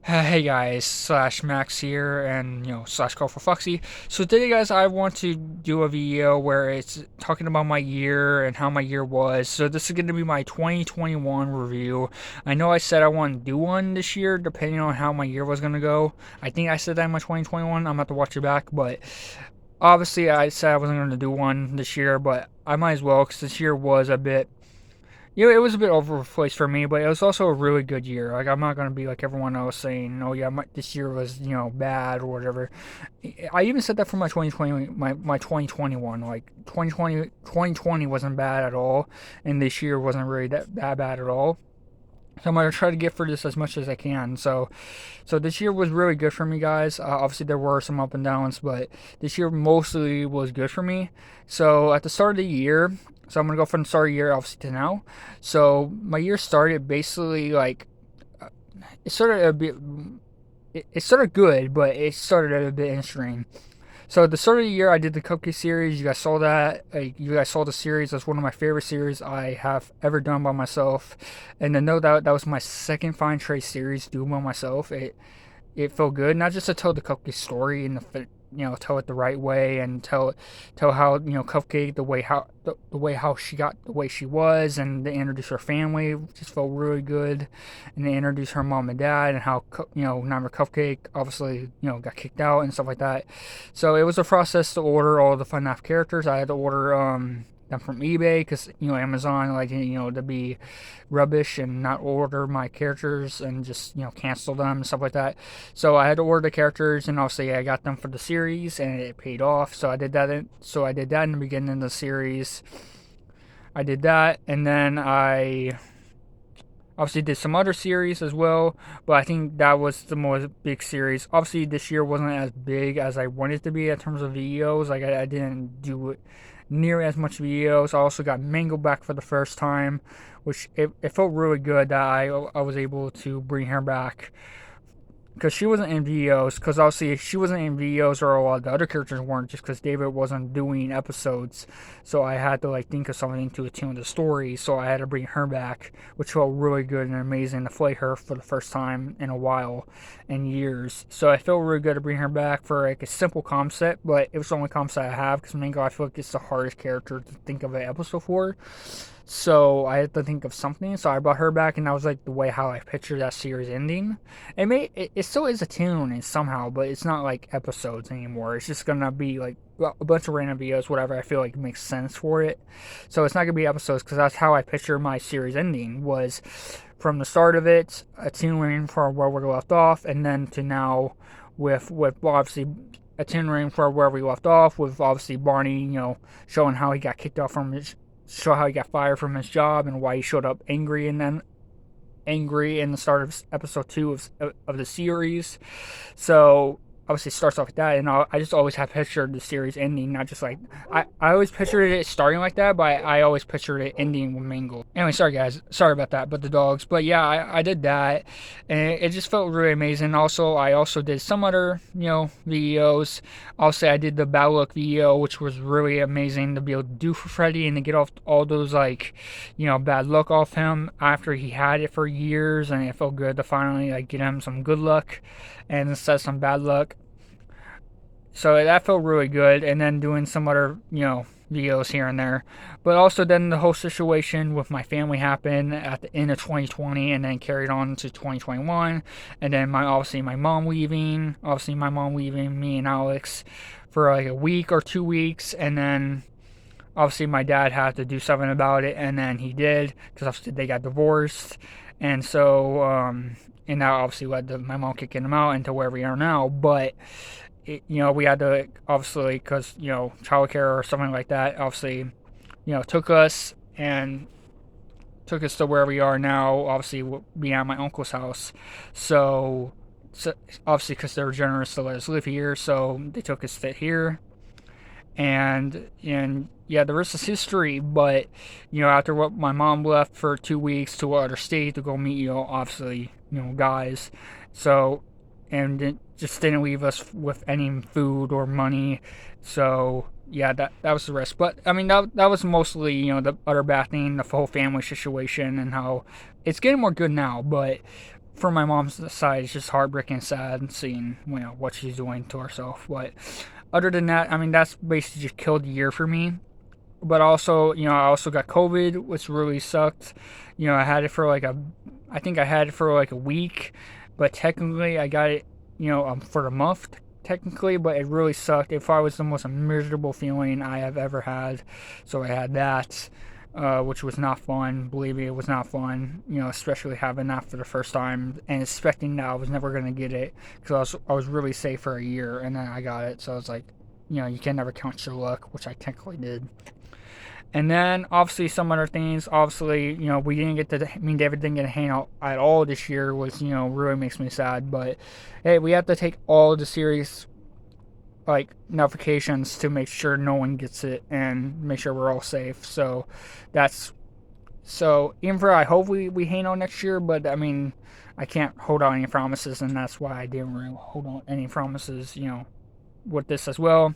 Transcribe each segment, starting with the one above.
Hey guys, slash Max here, and slash Call for Foxy. So today, guys, I want to do a video where it's talking about my year and how my year was. So this is going to be my 2021 review. I know I said I want to do one this year, depending on how my year was going to go. I think I said that in my 2021. I'm about to watch it back, but obviously I said I wasn't going to do one this year, but I might as well because this year was a bit, it was a bit over the place for me, but it was also a really good year. Like, I'm not gonna be like everyone else saying, "Oh yeah, this year was bad or whatever." I even said that for my 2020, my 2021. Like 2020 wasn't bad at all, and this year wasn't really that bad at all. So I'm gonna try to get for this as much as I can. So this year was really good for me, guys. Obviously there were some up and downs, but this year mostly was good for me. So at the start of the year, so I'm gonna go from the start of the year obviously to now. So my year started basically like it started a bit. It started good, but it started a bit interesting. So at the start of the year, I did the Cupcake series. You guys saw that. You guys saw the series. That's one of my favorite series I have ever done by myself. And to know that was my second Fine Trade series doing by myself, it felt good. Not just to tell the Cupcake story and tell it the right way and tell how Cupcake the way how she got the way she was, and they introduce her family just felt really good, and they introduce her mom and dad and how Number Cupcake obviously got kicked out and stuff like that. So it was a process to order all the fnaf characters. I had to order them from eBay because Amazon like to be rubbish and not order my characters and just cancel them and stuff like that. So I had to order the characters, and obviously I got them for the series, and it paid off. So I did that. I did that in the beginning of the series. I did that, and then I obviously did some other series as well, but I think that was the most big series. Obviously this year wasn't as big as I wanted it to be in terms of videos. Like I didn't do it near as much videos. I also got Mangle back for the first time, which it felt really good that I was able to bring her back, because she wasn't in videos. Because obviously she wasn't in videos, or a lot of the other characters weren't, just because David wasn't doing episodes. So I had to think of something to attune the story. So I had to bring her back, which felt really good and amazing to play her for the first time in a while, in years. So I felt really good to bring her back for a simple concept, but it was the only concept I have, because Mango, I feel like it's the hardest character to think of an episode for. So I had to think of something. So I brought her back, and that was the way how I pictured that series ending. It still is a tune and somehow, but it's not like episodes anymore. It's just gonna be a bunch of random videos, whatever I feel like makes sense for it. So it's not gonna be episodes, because that's how I picture my series ending, was from the start of it, a tune for where we left off, and then to now with obviously a tune for where we left off, with obviously Barney, showing how he got kicked off from show how he got fired from his job and why he showed up angry, and then angry in the start of episode 2 of the series. So obviously it starts off with that, and I just always have pictured the series ending, not just I always pictured it starting like that, but I always pictured it ending with Mangle. Anyway, sorry guys, sorry about that, but the dogs. But yeah, I did that, and it just felt really amazing. Also, I also did some other videos. I'll say I did the bad luck video, which was really amazing to be able to do for Freddy, and to get off all those bad luck off him after he had it for years, and it felt good to finally get him some good luck and instead of some bad luck. So that felt really good, and then doing some other videos here and there. But also then the whole situation with my family happened at the end of 2020, and then carried on to 2021, and then obviously my mom leaving me and Alex for a week or 2 weeks, and then obviously my dad had to do something about it, and then he did, because obviously they got divorced. And so and that obviously led to my mom kicking him out into where we are now. But we had to, obviously, because childcare or something like that, obviously took us to where we are now, obviously being at my uncle's house. So obviously, because they were generous to let us live here, so they took us to here. And yeah, the rest is history. But after what, my mom left for 2 weeks to other state to go meet obviously guys. So, and it just didn't leave us with any food or money. So yeah, that was the rest. But I mean, that was mostly the other bad thing, the whole family situation, and how it's getting more good now. But from my mom's side, it's just heartbreaking and sad seeing, you know, what she's doing to herself. But other than that, I mean, that's basically just killed the year for me. But also, you know, I also got COVID, which really sucked. You know, I think I had it for like a week, but technically I got it, you know, for a month technically, but it really sucked. It probably was the most miserable feeling I have ever had. So I had that, which was not fun. Believe me, it was not fun. You know, especially having that for the first time and expecting that I was never gonna get it because I was really safe for a year and then I got it. So I was like, you know, you can never count your luck, which I technically did. And then obviously some other things. Obviously, you know, we didn't get to. Me and David didn't get to hang out at all this year, which, you know, really makes me sad. But hey, we have to take all the series like notifications to make sure no one gets it and make sure we're all safe. So that's even for I hope we hang out next year, but I mean I can't hold out any promises, and that's why I didn't really hold on any promises, you know, with this as well.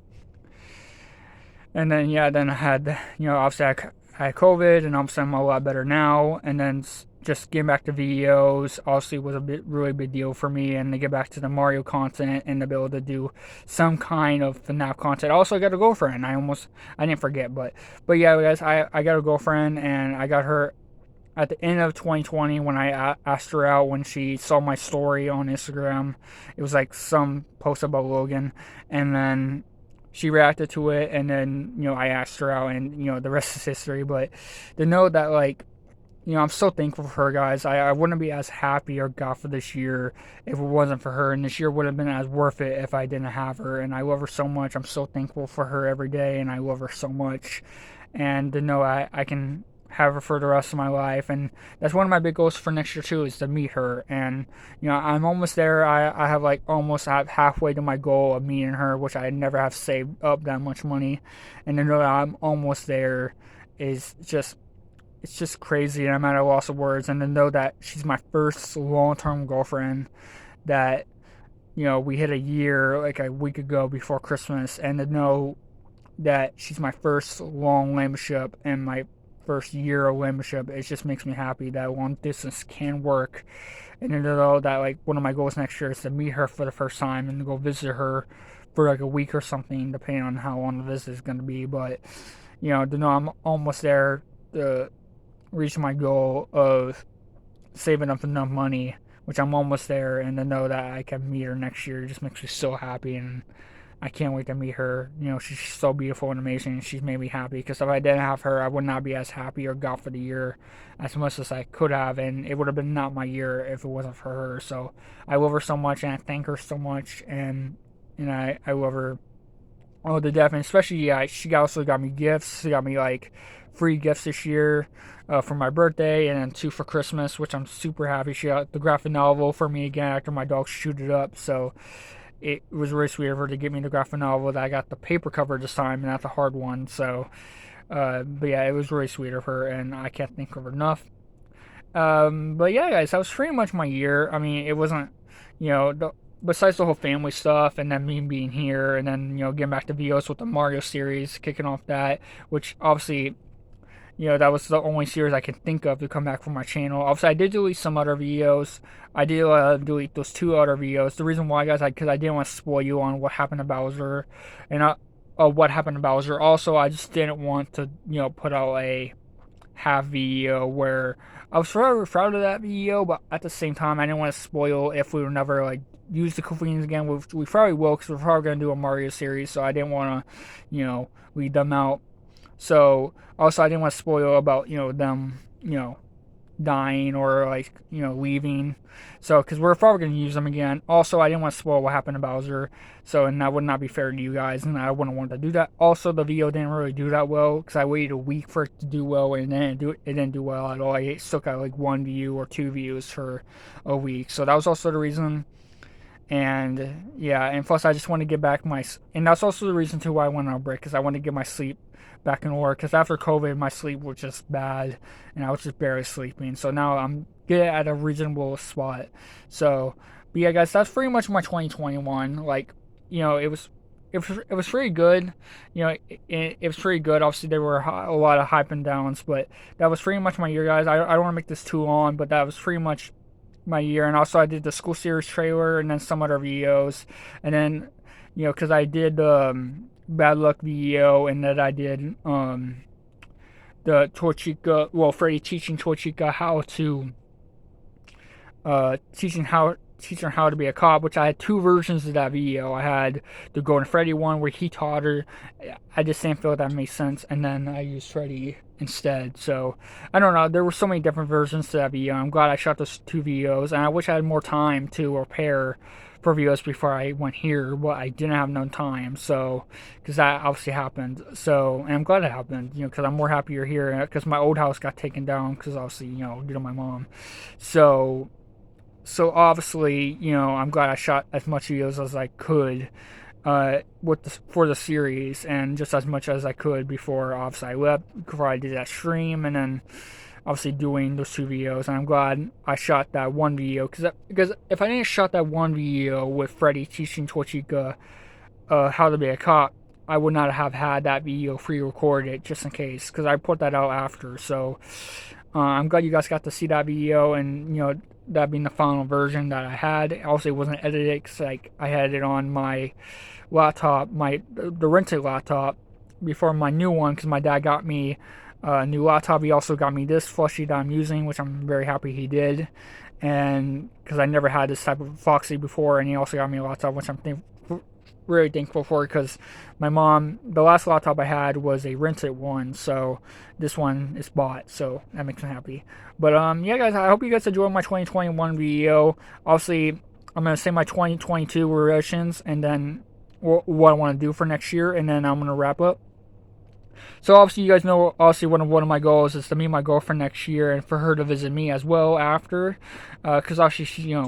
And then, yeah, then I had, you know, obviously I had COVID, and obviously I'm a lot better now. And then just getting back to videos obviously was really big deal for me, and to get back to the Mario content and to be able to do some kind of FNAF content. Also, I got a girlfriend. I didn't forget, but yeah, guys, I got a girlfriend, and I got her at the end of 2020 when I asked her out when she saw my story on Instagram. It was like some post about Logan, and then she reacted to it, and then, you know, I asked her out, and, you know, the rest is history. But to know that, like, you know, I'm so thankful for her, guys. I wouldn't be as happy or got for this year if it wasn't for her, and this year would have been as worth it if I didn't have her. And I love her so much. I'm so thankful for her every day, and I love her so much. And to know I can have her for the rest of my life, and that's one of my big goals for next year too, is to meet her. And, you know, I'm almost there. I have like almost halfway to my goal of meeting her, which I never have saved up that much money, and to know that I'm almost there is just, it's just crazy, and I'm at a loss of words. And to know that she's my first long-term girlfriend, that, you know, we hit a year like a week ago before Christmas, and to know that she's my first long relationship and my first year of membership, it just makes me happy that long distance can work. And to know that, like, one of my goals next year is to meet her for the first time and to go visit her for like a week or something, depending on how long the visit is going to be. But, you know, to know I'm almost there to reach my goal of saving up enough money, which I'm almost there, and to know that I can meet her next year just makes me so happy. And I can't wait to meet her. You know, she's so beautiful and amazing, and she's made me happy, because if I didn't have her, I would not be as happy or got for the year as much as I could have, and it would have been not my year if it wasn't for her. So I love her so much, and I thank her so much, and I love her all to death. And especially, yeah, she also got me gifts. She got me like free gifts this year for my birthday, and then 2 for Christmas, which I'm super happy. She got the graphic novel for me again after my dog chewed it up. So it was really sweet of her to give me the graphic novel. That I got the paper cover this time, and not the hard one. So, but yeah, it was really sweet of her, and I can't thank her enough. But yeah, guys, that was pretty much my year. I mean, it wasn't, you know, besides the whole family stuff, and then me being here, and then, you know, getting back to videos with the Mario series, kicking off that, which obviously, you know, that was the only series I can think of to come back from my channel. Obviously, I did delete some other videos. I did delete those 2 other videos. The reason why, guys, because I didn't want to spoil you on what happened to Bowser, and what happened to Bowser. Also, I just didn't want to, you know, put out a half video where I was forever proud of that video, but at the same time, I didn't want to spoil if we were never like use the cookies again. We probably will, because we're probably gonna do a Mario series. So I didn't want to, you know, leave them out. So also, I didn't want to spoil about, you know, them, you know, dying or like, you know, leaving. So, because we're probably going to use them again. Also, I didn't want to spoil what happened to Bowser. So, and that would not be fair to you guys, and I wouldn't want to do that. Also, the video didn't really do that well, because I waited a week for it to do well, and then it didn't do well at all. I still got like 1 view or 2 views for a week. So that was also the reason. And yeah, and plus I just want to get back and that's also the reason too why I went on a break, because I want to get my sleep back in order, because after COVID my sleep was just bad, and I was just barely sleeping. So now I'm good at a reasonable spot. So, but yeah, guys, that's pretty much my 2021. Like, you know, it was pretty good. You know, it was pretty good. Obviously, there were a lot of hype and downs, but that was pretty much my year, guys. I don't want to make this too long, but that was pretty much my year, and also I did the school series trailer and then some other videos, and then because I did bad luck video, and then I did the Torchica, well, Freddy teaching Torchica how to teaching her how to be a cop, which I had two versions of that video. I had the Golden Freddy one where he taught her. I just didn't feel that made sense, and then I used Freddy instead. So I don't know. There were so many different versions to that video. I'm glad I shot those two videos, and I wish I had more time to prepare for videos before I went here, but I didn't have no time. So because that obviously happened. So and I'm glad it happened. Because I'm more happier here because my old house got taken down because obviously due to my mom. So obviously, I'm glad I shot as much videos as I could for the series, and just as much as I could before obviously I left, before I did that stream, and then obviously doing those two videos. And I'm glad I shot that one video, because if I didn't shot that one video with Freddy teaching Torchica how to be a cop, I would not have had that video pre-recorded just in case, because I put that out after. So I'm glad you guys got to see that video, and that being the final version that I had. Also, it wasn't edited because I had it on my laptop, the rented laptop, before my new one, because my dad got me a new laptop. He also got me this plushie that I'm using, which I'm very happy he did, and because I never had this type of Foxy before, and he also got me a laptop, which I'm really thankful for, because my mom, the last laptop I had was a rented one, so this one is bought, so that makes me happy. But yeah, guys, I hope you guys enjoyed my 2021 video. Obviously, I'm gonna say my 2022 revisions, and then what I want to do for next year, and then I'm gonna wrap up. So obviously, you guys know, obviously one of my goals is to meet my girlfriend next year, and for her to visit me as well after, because obviously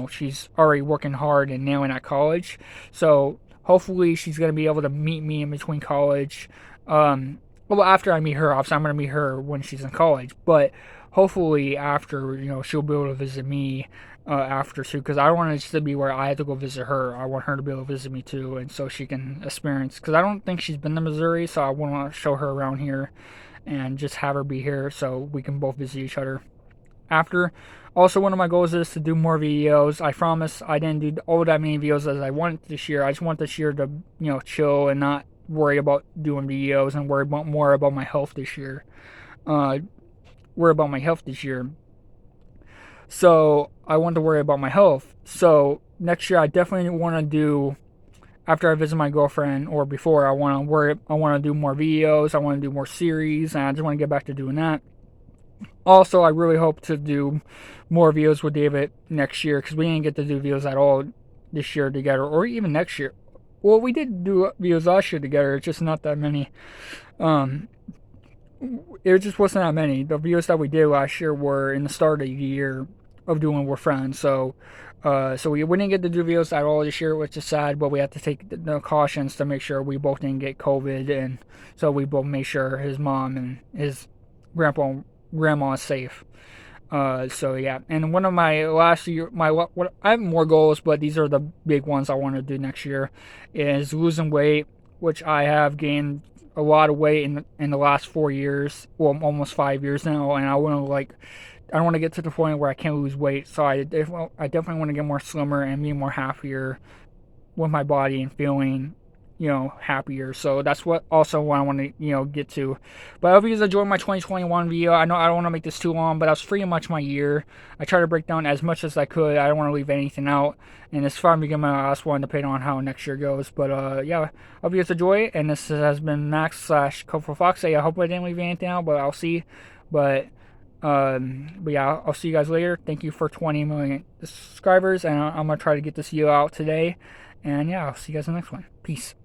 she's already working hard and nailing at college, so hopefully she's going to be able to meet me in between college. Well, after I meet her, obviously I'm going to meet her when she's in college, but hopefully after, she'll be able to visit me after too, because I don't want it to be where I have to go visit her. I want her to be able to visit me too, and so she can experience, because I don't think she's been to Missouri, so I want to show her around here and just have her be here so we can both visit each other after. Also, one of my goals is to do more videos. I promise I didn't do all that many videos as I wanted this year. I just want this year to, chill and not worry about doing videos, and worry more about my health this year. So I want to worry about my health. So next year I definitely want to do, after I visit my girlfriend or before, I want to do more videos. I want to do more series, and I just want to get back to doing that. Also, I really hope to do more videos with David next year, because we didn't get to do videos at all this year together, or even next year. Well, we did do videos last year together, it's just not that many. It just wasn't that many. The videos that we did last year were in the start of the year of doing We're Friends, so we didn't get to do videos at all this year, which is sad, but we had to take the cautions to make sure we both didn't get COVID, and so we both made sure his mom and his grandma is safe. So yeah, and one of my last year, I have more goals, but these are the big ones I want to do next year, is losing weight, which I have gained a lot of weight in the last 4 years, well, almost 5 years now, and I want to get to the point where I can't lose weight. So I definitely want to get more slimmer and be more happier with my body and feeling happier. So that's what I want to get to. But I hope you guys enjoyed my 2021 video. I know I don't want to make this too long, but that was pretty much my year. I tried to break down as much as I could. I don't want to leave anything out, and it's probably gonna be my last one, depending on how next year goes. But yeah, I hope you guys enjoy it, and this has been Max/CodeForFoxy. I hope I didn't leave anything out, but I'll see. But yeah, I'll see you guys later. Thank you for 20 million subscribers, and I'm gonna try to get this video out today. And yeah, I'll see you guys in the next one. Peace.